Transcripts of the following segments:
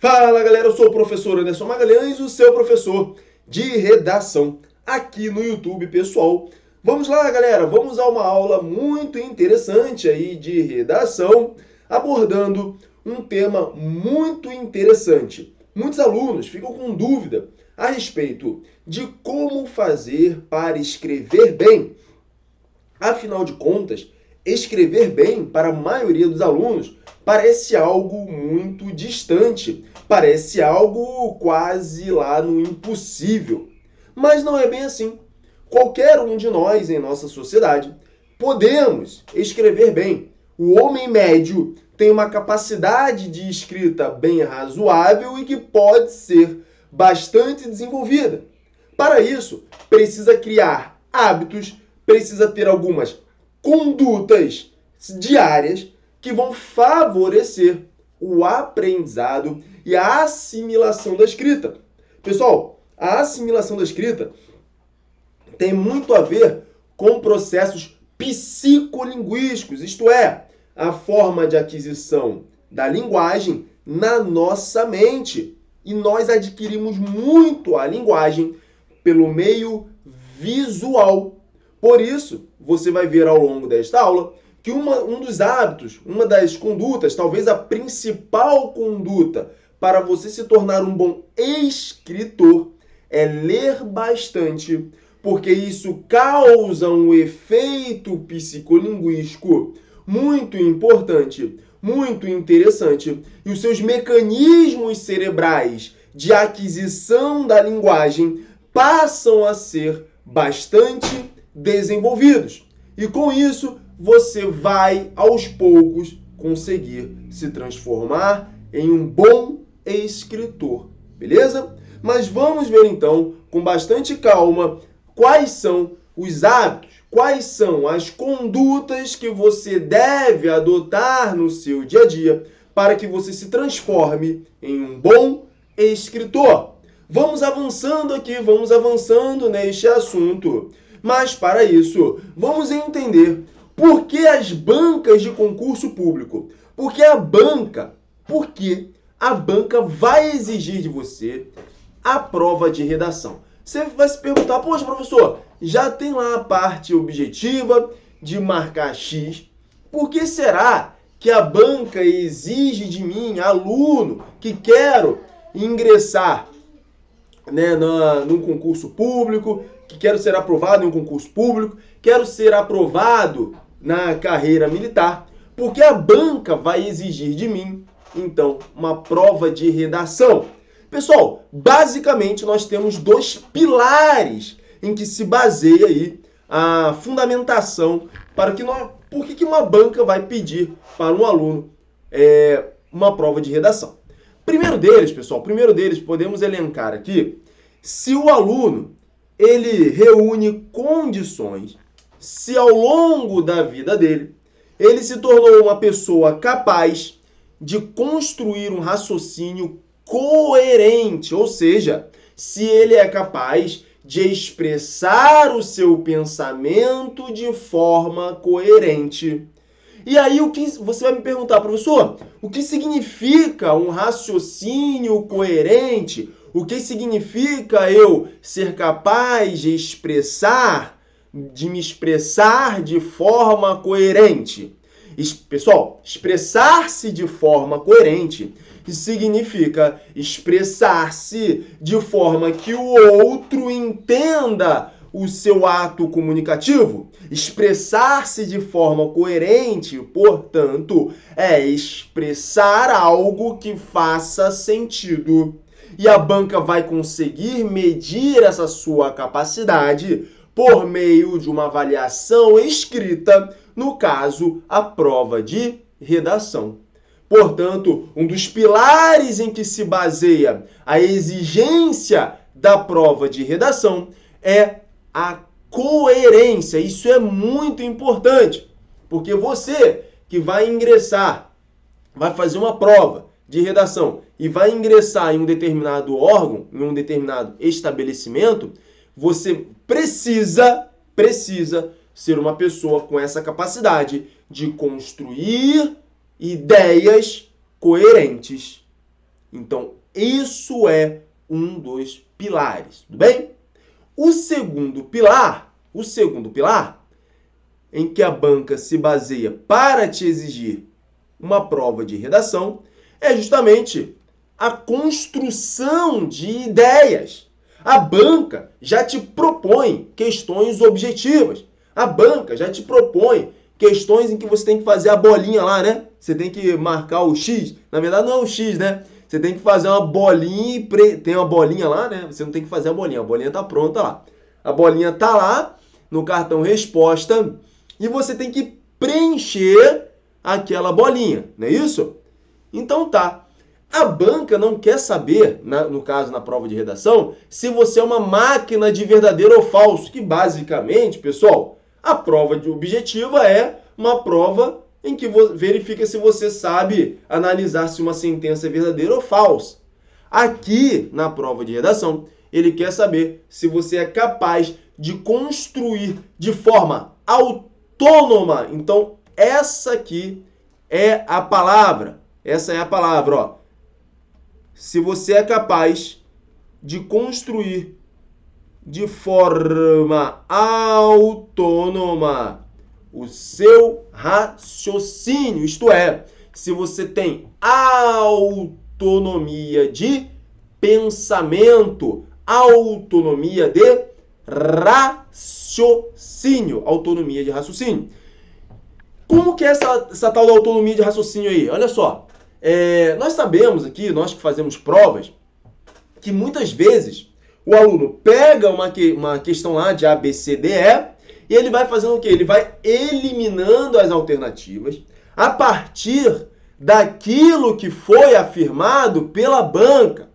Fala galera, eu sou o professor Anderson Magalhães, o seu professor de redação aqui no YouTube, pessoal. Vamos lá galera, vamos a uma aula muito interessante aí de redação, abordando um tema muito interessante. Muitos alunos ficam com dúvida a respeito de como fazer para escrever bem. Afinal de contas, escrever bem para a maioria dos alunos parece algo muito distante, parece algo quase lá no impossível. Mas não é bem assim. Qualquer um de nós em nossa sociedade podemos escrever bem. O homem médio tem uma capacidade de escrita bem razoável e que pode ser bastante desenvolvida. Para isso, precisa criar hábitos, precisa ter algumas condutas diárias que vão favorecer o aprendizado e a assimilação da escrita. Pessoal, a assimilação da escrita tem muito a ver com processos psicolinguísticos, isto é, a forma de aquisição da linguagem na nossa mente. E nós adquirimos muito a linguagem pelo meio visual. Por isso, você vai ver ao longo desta aula que um dos hábitos, uma das condutas, talvez a principal conduta para você se tornar um bom escritor é ler bastante, porque isso causa um efeito psicolinguístico muito importante, muito interessante, e os seus mecanismos cerebrais de aquisição da linguagem passam a ser bastante desenvolvidos. E com isso, você vai, aos poucos, conseguir se transformar em um bom escritor, beleza? Mas vamos ver então, com bastante calma, quais são os hábitos, quais são as condutas que você deve adotar no seu dia a dia para que você se transforme em um bom escritor. Vamos avançando aqui, vamos avançando neste assunto. Mas para isso, vamos entender por que as bancas de concurso público. Porque a banca vai exigir de você a prova de redação. Você vai se perguntar, poxa, professor, já tem lá a parte objetiva de marcar X. Por que será que a banca exige de mim, aluno, que quero ingressar num concurso público, que quero ser aprovado em um concurso público, quero ser aprovado na carreira militar, porque a banca vai exigir de mim, então, uma prova de redação. Pessoal, basicamente nós temos dois pilares em que se baseia aí a fundamentação para por que uma banca vai pedir para um aluno uma prova de redação. Primeiro deles, pessoal, podemos elencar aqui se o aluno ele reúne condições, se ao longo da vida dele ele se tornou uma pessoa capaz de construir um raciocínio coerente, ou seja, se ele é capaz de expressar o seu pensamento de forma coerente. E aí você vai me perguntar, professor, o que significa um raciocínio coerente? O que significa eu ser capaz de me expressar de forma coerente? Pessoal, expressar-se de forma coerente significa expressar-se de forma que o outro entenda o seu ato comunicativo. Expressar-se de forma coerente, portanto, é expressar algo que faça sentido. E a banca vai conseguir medir essa sua capacidade por meio de uma avaliação escrita, no caso, a prova de redação. Portanto, um dos pilares em que se baseia a exigência da prova de redação é a coerência. Isso é muito importante, porque você que vai ingressar, vai fazer uma prova de redação e vai ingressar em um determinado órgão, em um determinado estabelecimento, você precisa ser uma pessoa com essa capacidade de construir ideias coerentes. Então, isso é um dos pilares, tudo bem? O segundo pilar em que a banca se baseia para te exigir uma prova de redação é justamente a construção de ideias. A banca já te propõe questões objetivas. A banca já te propõe questões em que você tem que fazer a bolinha lá, né? Você tem que marcar o X. Na verdade, não é o X, né? Você tem que fazer uma bolinha e tem uma bolinha lá, né? Você não tem que fazer a bolinha tá pronta lá. A bolinha tá lá no cartão resposta e você tem que preencher aquela bolinha, não é isso? Então tá. A banca não quer saber, no caso na prova de redação, se você é uma máquina de verdadeiro ou falso, que basicamente, pessoal, a prova de objetiva é uma prova em que verifica se você sabe analisar se uma sentença é verdadeira ou falsa. Aqui, na prova de redação, ele quer saber se você é capaz de construir de forma autônoma. Então, essa aqui é a palavra. Essa é a palavra, ó. Se você é capaz de construir de forma autônoma o seu raciocínio, isto é, se você tem autonomia de pensamento, autonomia de raciocínio, autonomia de raciocínio. Como que é essa tal da autonomia de raciocínio aí? Olha só, nós sabemos aqui, nós que fazemos provas, que muitas vezes o aluno pega uma questão lá de A, B, C, D, E, e ele vai fazendo o quê? Ele vai eliminando as alternativas a partir daquilo que foi afirmado pela banca.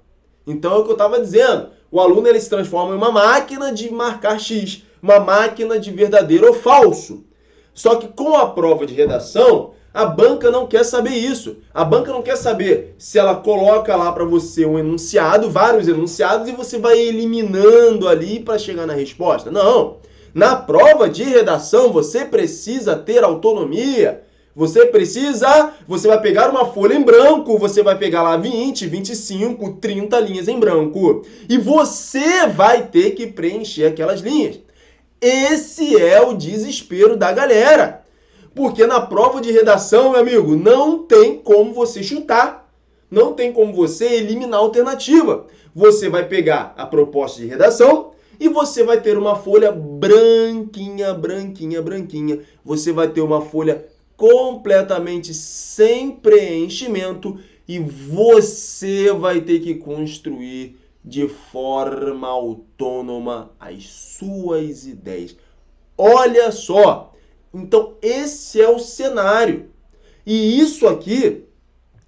Então é o que eu estava dizendo. O aluno ele se transforma em uma máquina de marcar X, uma máquina de verdadeiro ou falso. Só que com a prova de redação, a banca não quer saber isso. A banca não quer saber se ela coloca lá para você um enunciado, vários enunciados, e você vai eliminando ali para chegar na resposta. Não. Na prova de redação, você precisa ter autonomia. Você vai pegar uma folha em branco, você vai pegar lá 20, 25, 30 linhas em branco. E você vai ter que preencher aquelas linhas. Esse é o desespero da galera. Porque na prova de redação, meu amigo, não tem como você chutar. Não tem como você eliminar a alternativa. Você vai pegar a proposta de redação e você vai ter uma folha branquinha, branquinha, branquinha. Você vai ter uma folha completamente sem preenchimento e você vai ter que construir de forma autônoma as suas ideias. Olha só! Então, esse é o cenário. E isso aqui,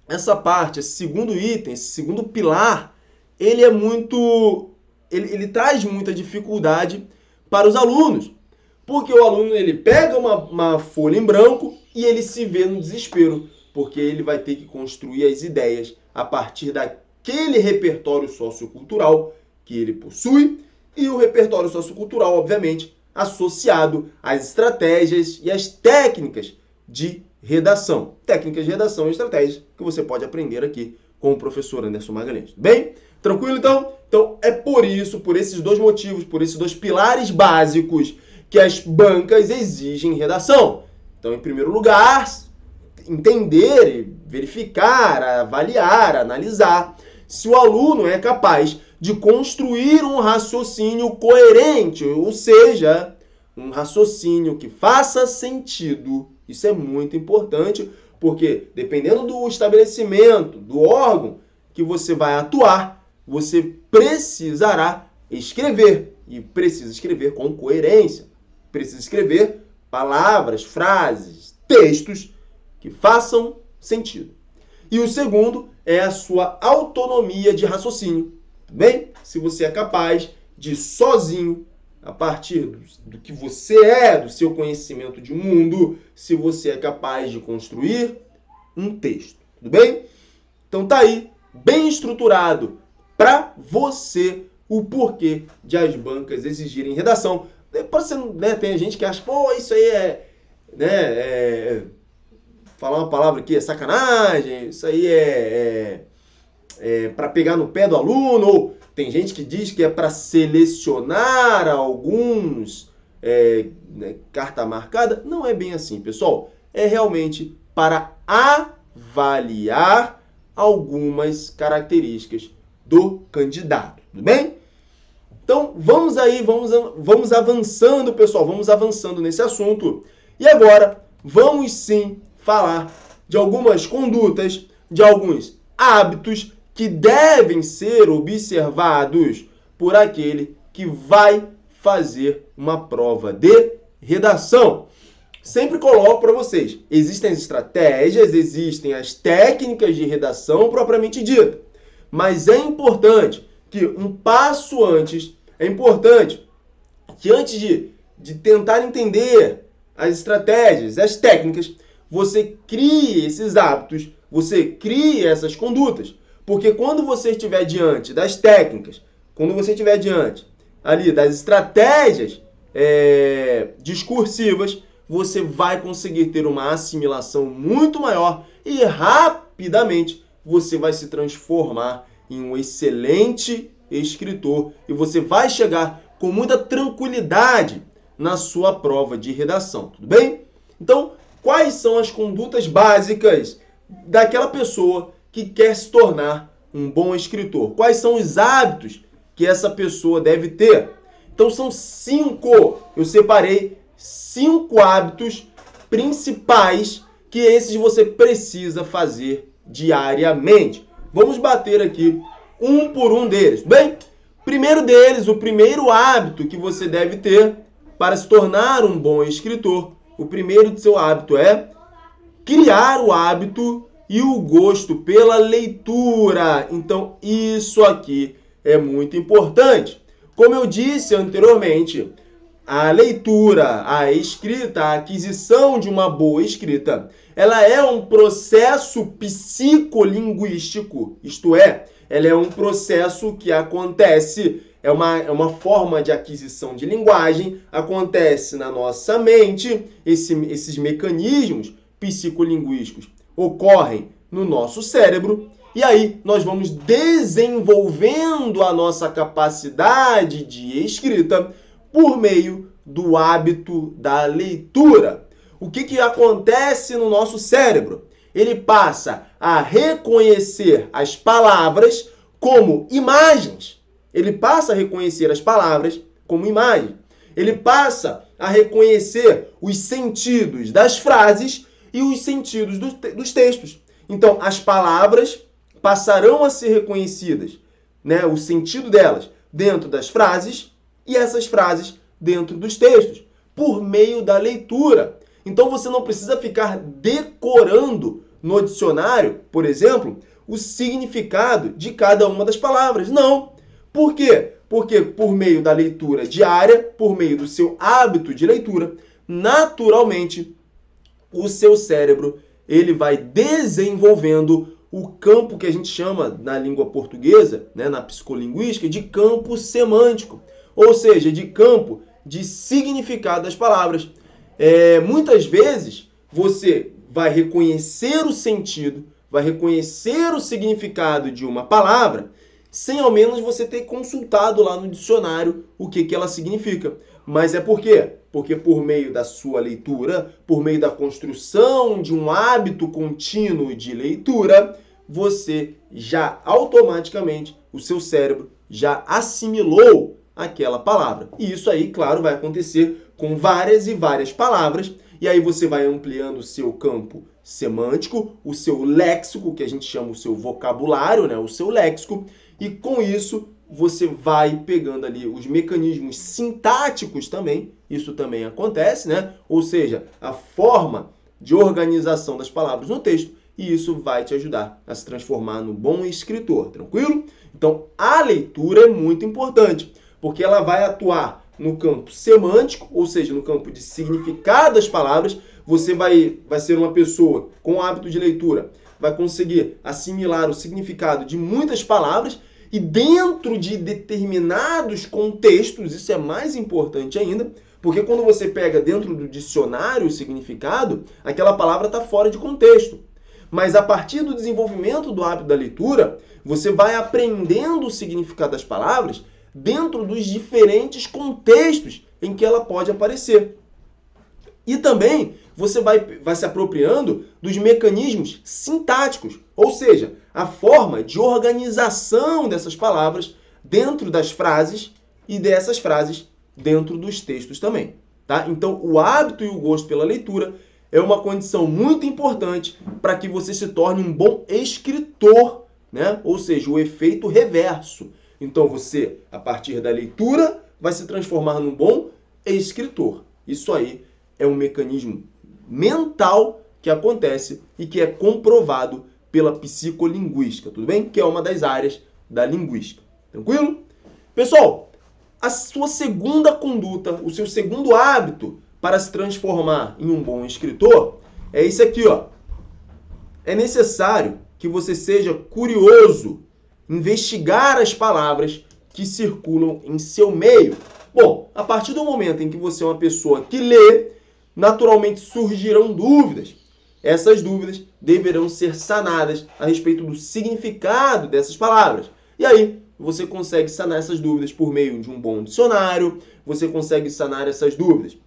essa parte, esse segundo item, esse segundo pilar, ele é muito... Ele traz muita dificuldade para os alunos. Porque o aluno ele pega uma folha em branco e ele se vê no desespero. Porque ele vai ter que construir as ideias a partir daquele repertório sociocultural que ele possui. E o repertório sociocultural, obviamente, associado às estratégias e às técnicas de redação. Técnicas de redação e estratégias que você pode aprender aqui com o professor Anderson Magalhães. Bem? Tranquilo, então? Então, é por esses dois motivos, por esses dois pilares básicos que as bancas exigem redação. Então, em primeiro lugar, entender, verificar, avaliar, analisar se o aluno é capaz de construir um raciocínio coerente, ou seja, um raciocínio que faça sentido. Isso é muito importante, porque dependendo do estabelecimento, do órgão que você vai atuar, você precisará escrever, e precisa escrever com coerência. Precisa escrever palavras, frases, textos que façam sentido. E o segundo é a sua autonomia de raciocínio. Bem, se você é capaz de sozinho, a partir do que você é, do seu conhecimento de mundo, se você é capaz de construir um texto. Tudo bem? Então tá aí, bem estruturado para você o porquê de as bancas exigirem redação. Pode ser, né, tem gente que acha, pô, isso aí falar uma palavra aqui é sacanagem, isso aí para pegar no pé do aluno, ou tem gente que diz que é para selecionar alguns carta marcada. Não é bem assim, pessoal. É realmente para avaliar algumas características do candidato, tudo bem? Então, vamos avançando, pessoal, vamos avançando nesse assunto. E agora, vamos sim falar de algumas condutas, de alguns hábitos que devem ser observados por aquele que vai fazer uma prova de redação. Sempre coloco para vocês, existem as estratégias, existem as técnicas de redação propriamente dita, mas é importante que um passo antes, antes de tentar entender as estratégias, as técnicas, você crie esses hábitos, você crie essas condutas, porque quando você estiver diante das técnicas, quando você estiver diante ali das estratégias discursivas, você vai conseguir ter uma assimilação muito maior e rapidamente você vai se transformar em um excelente escritor e você vai chegar com muita tranquilidade na sua prova de redação, tudo bem? Então, quais são as condutas básicas daquela pessoa que quer se tornar um bom escritor? Quais são os hábitos que essa pessoa deve ter? Então, são 5. Eu separei 5 hábitos principais que esses você precisa fazer diariamente. Vamos bater aqui um por um deles. Bem, primeiro deles, o primeiro hábito que você deve ter para se tornar um bom escritor, o primeiro do seu hábito é criar o hábito e o gosto pela leitura. Então, isso aqui é muito importante. Como eu disse anteriormente, a leitura, a escrita, a aquisição de uma boa escrita, ela é um processo psicolinguístico, isto é, ela é um processo que acontece, é uma forma de aquisição de linguagem, acontece na nossa mente, esses mecanismos psicolinguísticos ocorrem no nosso cérebro, e aí nós vamos desenvolvendo a nossa capacidade de escrita por meio do hábito da leitura. O que acontece no nosso cérebro? Ele passa a reconhecer as palavras como imagens. Ele passa a reconhecer as palavras como imagens. Ele passa a reconhecer os sentidos das frases e os sentidos dos textos. Então, as palavras passarão a ser reconhecidas, né, o sentido delas dentro das frases e essas frases dentro dos textos, por meio da leitura. Então você não precisa ficar decorando no dicionário, por exemplo, o significado de cada uma das palavras. Não. Por quê? Porque por meio da leitura diária, por meio do seu hábito de leitura, naturalmente o seu cérebro ele vai desenvolvendo o campo que a gente chama na língua portuguesa, né, na psicolinguística, de campo semântico, ou seja, de campo de significado das palavras. Muitas vezes você vai reconhecer o sentido, vai reconhecer o significado de uma palavra, sem ao menos você ter consultado lá no dicionário o que ela significa. Mas é por quê? Porque por meio da sua leitura, por meio da construção de um hábito contínuo de leitura, você já automaticamente, o seu cérebro já assimilou aquela palavra. E isso aí, claro, vai acontecer com várias e várias palavras, e aí você vai ampliando o seu campo semântico, o seu léxico, que a gente chama o seu vocabulário, né, o seu léxico, e com isso você vai pegando ali os mecanismos sintáticos também, isso também acontece, né? Ou seja, a forma de organização das palavras no texto, e isso vai te ajudar a se transformar no bom escritor, tranquilo? Então, a leitura é muito importante, porque ela vai atuar no campo semântico, ou seja, no campo de significado das palavras. Você vai ser uma pessoa com hábito de leitura, vai conseguir assimilar o significado de muitas palavras e dentro de determinados contextos, isso é mais importante ainda, porque quando você pega dentro do dicionário o significado, aquela palavra está fora de contexto. Mas a partir do desenvolvimento do hábito da leitura, você vai aprendendo o significado das palavras dentro dos diferentes contextos em que ela pode aparecer. E também você vai se apropriando dos mecanismos sintáticos, ou seja, a forma de organização dessas palavras dentro das frases e dessas frases dentro dos textos também. Tá? Então, o hábito e o gosto pela leitura é uma condição muito importante para que você se torne um bom escritor, né? Ou seja, o efeito reverso. Então, você, a partir da leitura, vai se transformar num bom escritor. Isso aí é um mecanismo mental que acontece e que é comprovado pela psicolinguística, tudo bem? Que é uma das áreas da linguística. Tranquilo? Pessoal, a sua segunda conduta, o seu segundo hábito para se transformar em um bom escritor é esse aqui, ó. É necessário que você seja curioso, investigar as palavras que circulam em seu meio. Bom, a partir do momento em que você é uma pessoa que lê, naturalmente surgirão dúvidas. Essas dúvidas deverão ser sanadas a respeito do significado dessas palavras. E aí, você consegue sanar essas dúvidas por meio de um bom dicionário, você consegue sanar essas dúvidas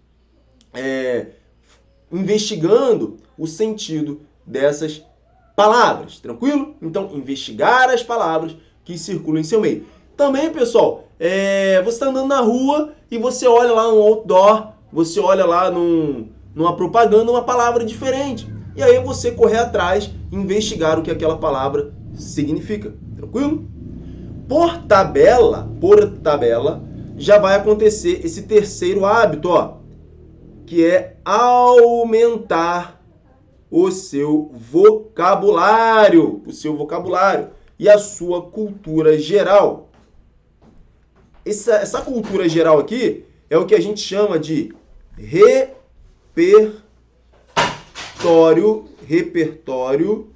investigando o sentido dessas palavras, tranquilo? Então, investigar as palavras que circulam em seu meio. Também, pessoal, você está andando na rua e você olha lá um outdoor, você olha lá numa propaganda uma palavra diferente. E aí você correr atrás e investigar o que aquela palavra significa, tranquilo? Por tabela, já vai acontecer esse terceiro hábito, ó, que é aumentar o seu vocabulário, e a sua cultura geral. Essa cultura geral aqui é o que a gente chama de repertório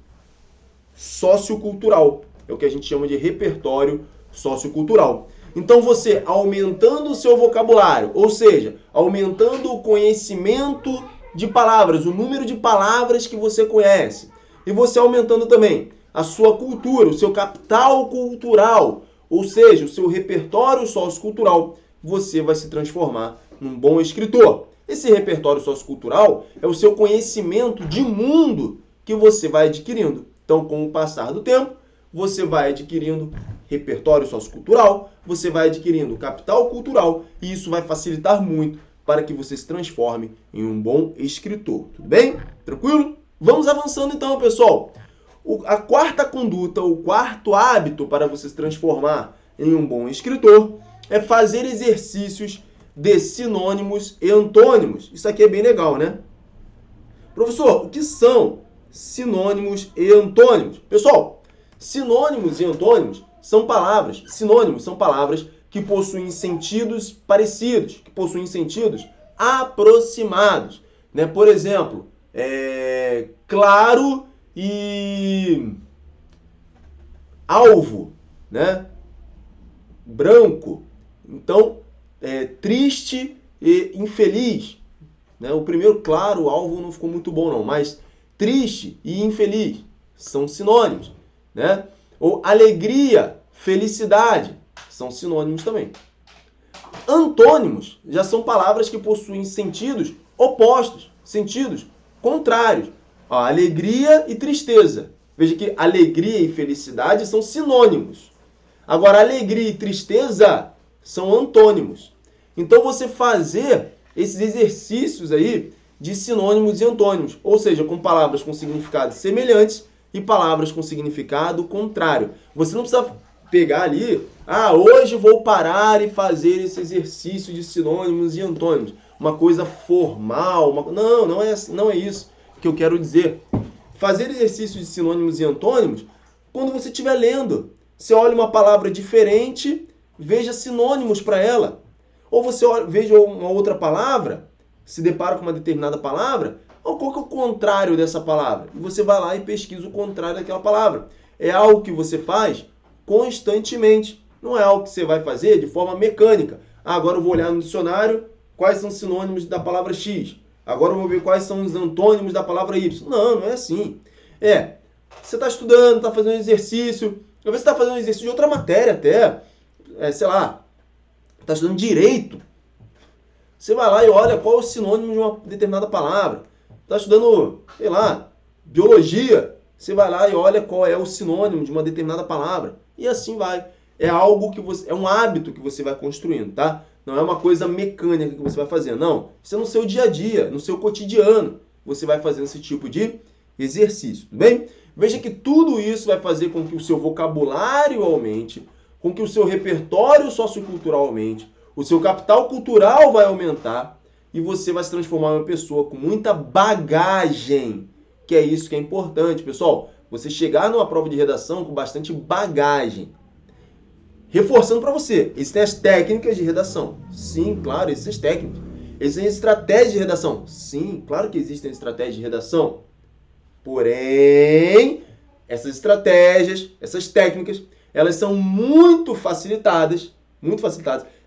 sociocultural. É o que a gente chama de repertório sociocultural. Então, você aumentando o seu vocabulário, ou seja, aumentando o conhecimento de palavras, o número de palavras que você conhece, e você aumentando também a sua cultura, o seu capital cultural, ou seja, o seu repertório sociocultural, você vai se transformar num bom escritor. Esse repertório sociocultural é o seu conhecimento de mundo que você vai adquirindo. Então, com o passar do tempo, você vai adquirindo repertório sociocultural, você vai adquirindo capital cultural e isso vai facilitar muito para que você se transforme em um bom escritor. Tudo bem? Tranquilo? Vamos avançando então, pessoal. A quarta conduta, o quarto hábito para você se transformar em um bom escritor é fazer exercícios de sinônimos e antônimos. Isso aqui é bem legal, né? Professor, o que são sinônimos e antônimos? Pessoal, sinônimos e antônimos são palavras. Sinônimos são palavras que possuem sentidos parecidos, que possuem sentidos aproximados, né? Por exemplo, claro e alvo, né? Branco. Então, triste e infeliz, né? O primeiro, claro, alvo não ficou muito bom não, mas triste e infeliz são sinônimos, né? Ou alegria, felicidade, são sinônimos também. Antônimos já são palavras que possuem sentidos opostos, sentidos contrários. Ó, alegria e tristeza. Veja que alegria e felicidade são sinônimos. Agora, alegria e tristeza são antônimos. Então, você fazer esses exercícios aí de sinônimos e antônimos, ou seja, com palavras com significados semelhantes e palavras com significado contrário. Você não precisa pegar ali, hoje vou parar e fazer esse exercício de sinônimos e antônimos. Uma coisa formal. Não é isso que eu quero dizer. Fazer exercício de sinônimos e antônimos quando você estiver lendo. Você olha uma palavra diferente, veja sinônimos para ela. Ou você veja uma outra palavra, se depara com uma determinada palavra, qual que é o contrário dessa palavra? E você vai lá e pesquisa o contrário daquela palavra. É algo que você faz constantemente. Não é algo que você vai fazer de forma mecânica. Agora eu vou olhar no dicionário quais são os sinônimos da palavra X. Agora eu vou ver quais são os antônimos da palavra Y. Não é assim. você está estudando, está fazendo exercício, às vezes você está fazendo exercício de outra matéria até, sei lá, está estudando direito. Você vai lá e olha qual é o sinônimo de uma determinada palavra. Está estudando, sei lá, biologia. Você vai lá e olha qual é o sinônimo de uma determinada palavra. E assim vai. É algo que você, é um hábito que você vai construindo, tá? Não é uma coisa mecânica que você vai fazer. Não. Isso é no seu dia a dia, no seu cotidiano. Você vai fazendo esse tipo de exercício, tudo bem? Veja que tudo isso vai fazer com que o seu vocabulário aumente, com que o seu repertório sociocultural aumente, o seu capital cultural vai aumentar e você vai se transformar em uma pessoa com muita bagagem, que é isso que é importante, pessoal. Você chegar numa prova de redação com bastante bagagem. Reforçando para você, existem as técnicas de redação. Sim, claro, existem as técnicas. Existem estratégias de redação. Sim, claro que existem estratégias de redação. Porém, essas estratégias, essas técnicas, elas são muito facilitadas,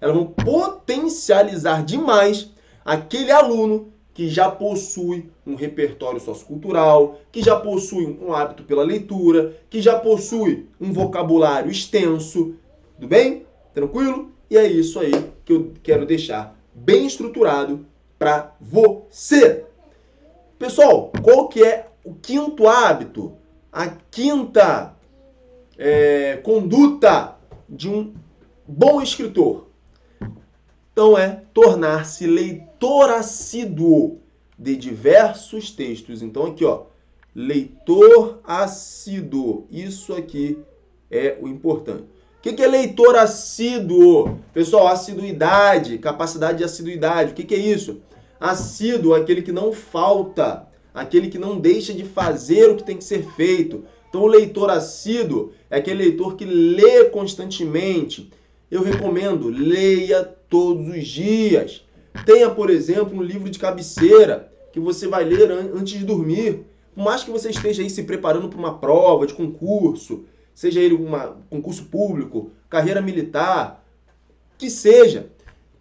elas vão potencializar demais aquele aluno que já possui um repertório sociocultural, que já possui um hábito pela leitura, que já possui um vocabulário extenso, tudo bem? Tranquilo? E é isso aí que eu quero deixar bem estruturado para você. Pessoal, qual que é o quinto hábito? A quinta conduta de um bom escritor. Então é tornar-se leitor assíduo de diversos textos. Então aqui, ó, leitor assíduo. Isso aqui é o importante. O que é leitor assíduo? Pessoal, assiduidade, capacidade de assiduidade. O que é isso? Assíduo é aquele que não falta, aquele que não deixa de fazer o que tem que ser feito. Então, o leitor assíduo é aquele leitor que lê constantemente. Eu recomendo, leia todos os dias. Tenha, por exemplo, um livro de cabeceira que você vai ler antes de dormir. Por mais que você esteja aí se preparando para uma prova de concurso, seja ele um concurso público, carreira militar, que seja,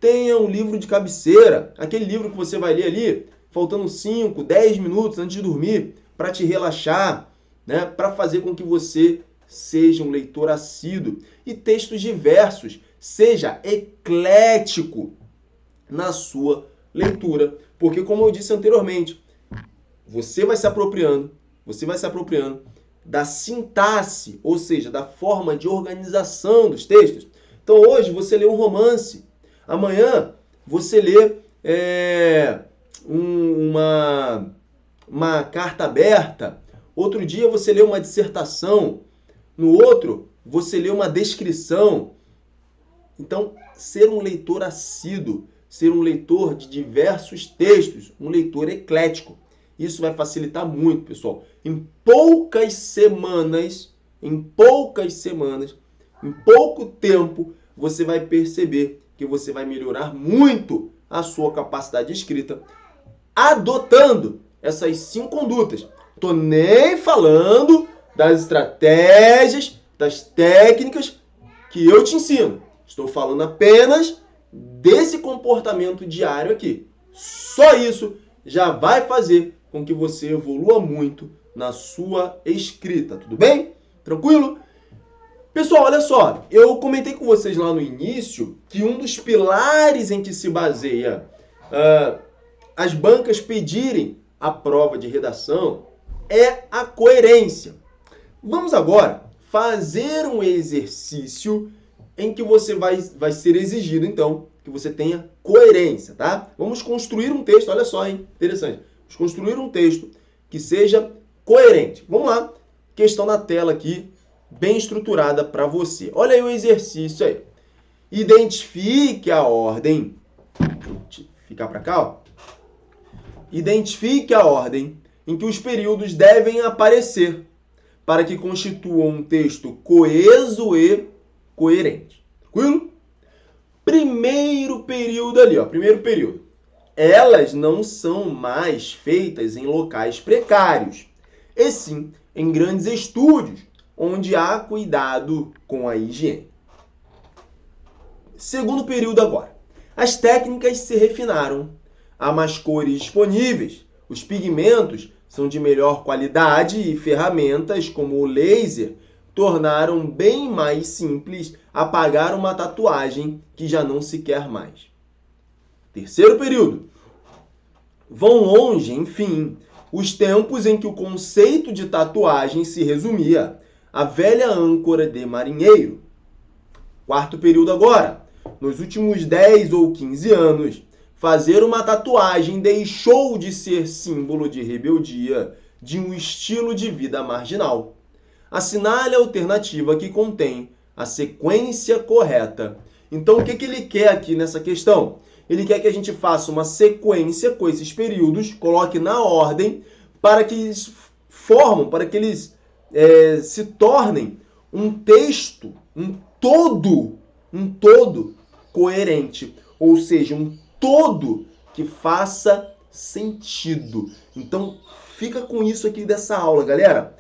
tenha um livro de cabeceira, aquele livro que você vai ler ali, faltando 5, 10 minutos antes de dormir, para te relaxar, né? Para fazer com que você seja um leitor assíduo. E textos diversos, seja eclético na sua leitura. Porque, como eu disse anteriormente, você vai se apropriando da sintaxe, ou seja, da forma de organização dos textos. Então, hoje você lê um romance, amanhã você lê uma carta aberta, outro dia você lê uma dissertação, no outro você lê uma descrição. Então, ser um leitor assíduo, ser um leitor de diversos textos, um leitor eclético, isso vai facilitar muito, pessoal. Em poucas semanas, em pouco tempo, você vai perceber que você vai melhorar muito a sua capacidade de escrita adotando essas 5 condutas. Tô nem falando das estratégias, das técnicas que eu te ensino. Estou falando apenas desse comportamento diário aqui. Só isso já vai fazer com que você evolua muito na sua escrita, tudo bem? Tranquilo? Pessoal, olha só, eu comentei com vocês lá no início que um dos pilares em que se baseia as bancas pedirem a prova de redação é a coerência. Vamos agora fazer um exercício em que você vai ser exigido, então, que você tenha coerência, tá? Vamos construir um texto, olha só, hein? Interessante. Vamos construir um texto que seja coerente. Vamos lá. Questão na tela aqui, bem estruturada para você. Olha aí o exercício aí. Identifique a ordem. Deixa eu ficar para cá, ó. Identifique a ordem em que os períodos devem aparecer para que constituam um texto coeso e coerente. Tranquilo? Primeiro período ali, ó. Primeiro período. Elas não são mais feitas em locais precários, e sim em grandes estúdios, onde há cuidado com a higiene. Segundo período agora. As técnicas se refinaram, há mais cores disponíveis, os pigmentos são de melhor qualidade e ferramentas como o laser tornaram bem mais simples apagar uma tatuagem que já não se quer mais. Terceiro período. Vão longe, enfim, os tempos em que o conceito de tatuagem se resumia à velha âncora de marinheiro. Quarto período agora. Nos últimos 10 ou 15 anos, fazer uma tatuagem deixou de ser símbolo de rebeldia de um estilo de vida marginal. Assinale a alternativa que contém a sequência correta. Então, o que ele quer aqui nessa questão? Ele quer que a gente faça uma sequência com esses períodos, coloque na ordem, para que eles se tornem um texto, um todo coerente. Ou seja, um todo que faça sentido. Então, fica com isso aqui dessa aula, galera.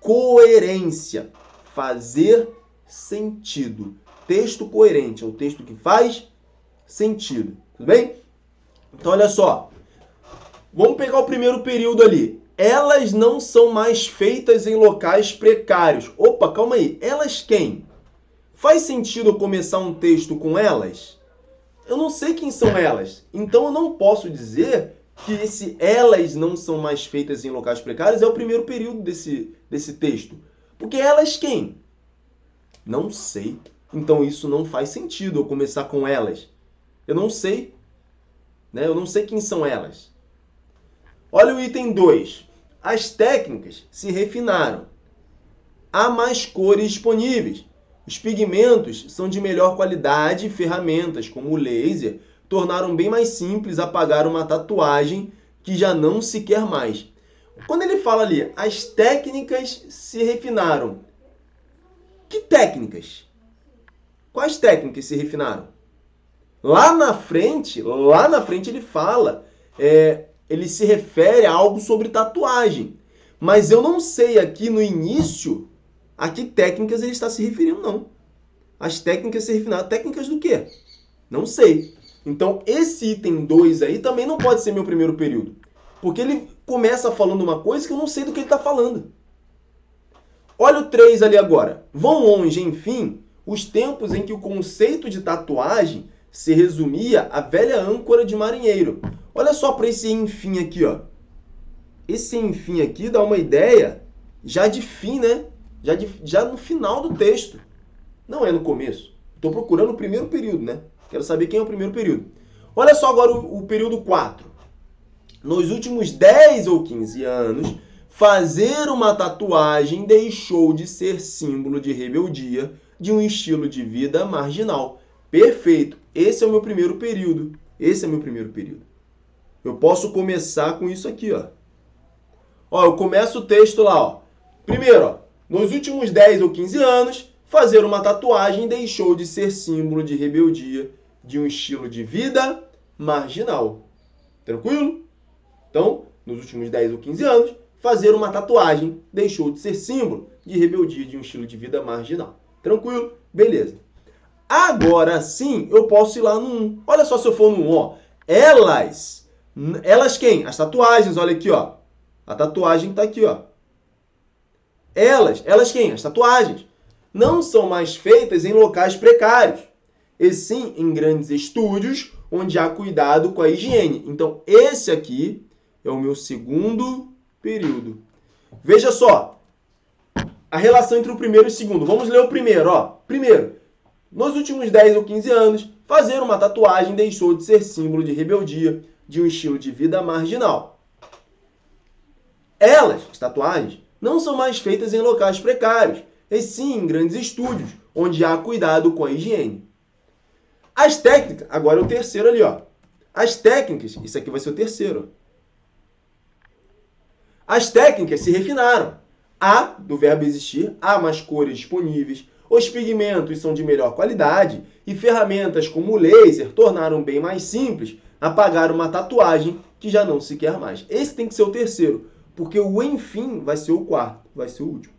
Coerência. Fazer sentido. Texto coerente é o texto que faz sentido. Tudo bem? Então, olha só. Vamos pegar o primeiro período ali. Elas não são mais feitas em locais precários. Opa, calma aí. Elas quem? Faz sentido eu começar um texto com elas? Eu não sei quem são elas. Então, eu não posso dizer que esse elas não são mais feitas em locais precários é o primeiro período desse texto. Porque elas quem? Não sei. Então, isso não faz sentido eu começar com elas. Eu não sei. Né? Eu não sei quem são elas. Olha o item 2. As técnicas se refinaram. Há mais cores disponíveis. Os pigmentos são de melhor qualidade e ferramentas, como o laser, tornaram bem mais simples apagar uma tatuagem que já não se quer mais. Quando ele fala ali, as técnicas se refinaram. Que técnicas? Quais técnicas se refinaram? Lá na frente ele fala, ele se refere a algo sobre tatuagem. Mas eu não sei aqui no início a que técnicas ele está se referindo, não. As técnicas se refinaram. Técnicas do quê? Não sei. Então, esse item 2 aí também não pode ser meu primeiro período. Porque ele começa falando uma coisa que eu não sei do que ele está falando. Olha o 3 ali agora. Vão longe, enfim, os tempos em que o conceito de tatuagem se resumia à velha âncora de marinheiro. Olha só para esse enfim aqui, ó. Esse enfim aqui dá uma ideia já de fim, né? Já no final do texto. Não é no começo. Estou procurando o primeiro período, né? Quero saber quem é o primeiro período. Olha só agora o período 4. Nos últimos 10 ou 15 anos, fazer uma tatuagem deixou de ser símbolo de rebeldia de um estilo de vida marginal. Perfeito. Esse é o meu primeiro período. Eu posso começar com isso aqui, ó. Ó, eu começo o texto lá, ó. Primeiro, ó. Nos últimos 10 ou 15 anos, fazer uma tatuagem deixou de ser símbolo de rebeldia de um estilo de vida marginal. Tranquilo? Então, nos últimos 10 ou 15 anos, fazer uma tatuagem deixou de ser símbolo de rebeldia de um estilo de vida marginal. Tranquilo? Beleza. Agora sim, eu posso ir lá no 1. Olha só se eu for no 1, ó. Elas quem? As tatuagens, olha aqui, ó. A tatuagem está aqui, ó. Elas quem? As tatuagens. Não são mais feitas em locais precários, e sim em grandes estúdios onde há cuidado com a higiene. Então, esse aqui é o meu segundo período. Veja só, a relação entre o primeiro e o segundo. Vamos ler o primeiro, ó. Primeiro, nos últimos 10 ou 15 anos, fazer uma tatuagem deixou de ser símbolo de rebeldia de um estilo de vida marginal. Elas, as tatuagens, não são mais feitas em locais precários, e sim em grandes estúdios, onde há cuidado com a higiene. As técnicas, agora é o terceiro ali, ó. As técnicas, isso aqui vai ser o terceiro. As técnicas se refinaram. Há, do verbo existir, há mais cores disponíveis, os pigmentos são de melhor qualidade e ferramentas como o laser tornaram bem mais simples apagar uma tatuagem que já não se quer mais. Esse tem que ser o terceiro, porque o enfim vai ser o quarto, vai ser o último.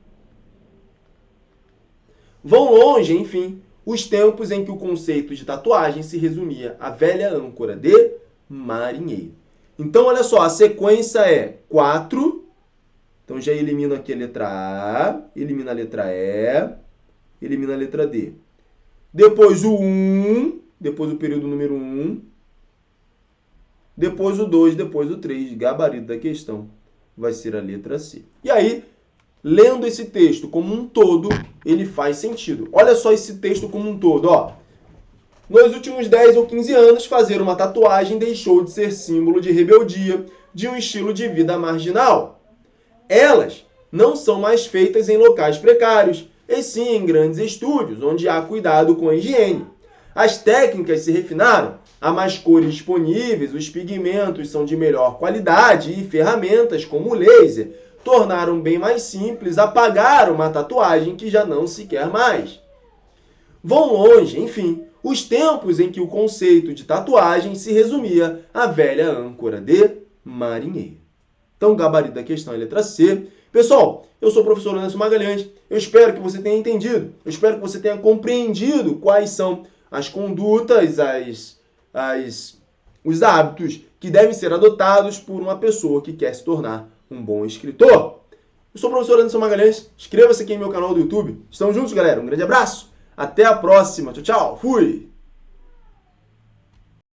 Vão longe, enfim, os tempos em que o conceito de tatuagem se resumia à velha âncora de marinheiro. Então, olha só, a sequência é 4, Então já elimino aqui a letra A, elimina a letra E, elimina a letra D. Depois o 1, depois o período número 1, depois o 2, depois o 3, gabarito da questão, vai ser a letra C. E aí, lendo esse texto como um todo, ele faz sentido. Olha só esse texto como um todo, ó. Nos últimos 10 ou 15 anos, fazer uma tatuagem deixou de ser símbolo de rebeldia, de um estilo de vida marginal. Elas não são mais feitas em locais precários, e sim em grandes estúdios, onde há cuidado com a higiene. As técnicas se refinaram, há mais cores disponíveis, os pigmentos são de melhor qualidade e ferramentas como o laser tornaram bem mais simples apagar uma tatuagem que já não se quer mais. Vão longe, enfim, os tempos em que o conceito de tatuagem se resumia à velha âncora de marinheiro. Então, o gabarito da questão é a letra C. Pessoal, eu sou o professor Anderson Magalhães. Eu espero que você tenha entendido. Eu espero que você tenha compreendido quais são as condutas, os hábitos que devem ser adotados por uma pessoa que quer se tornar um bom escritor. Eu sou o professor Anderson Magalhães. Inscreva-se aqui no meu canal do YouTube. Estamos juntos, galera. Um grande abraço. Até a próxima. Tchau, tchau. Fui!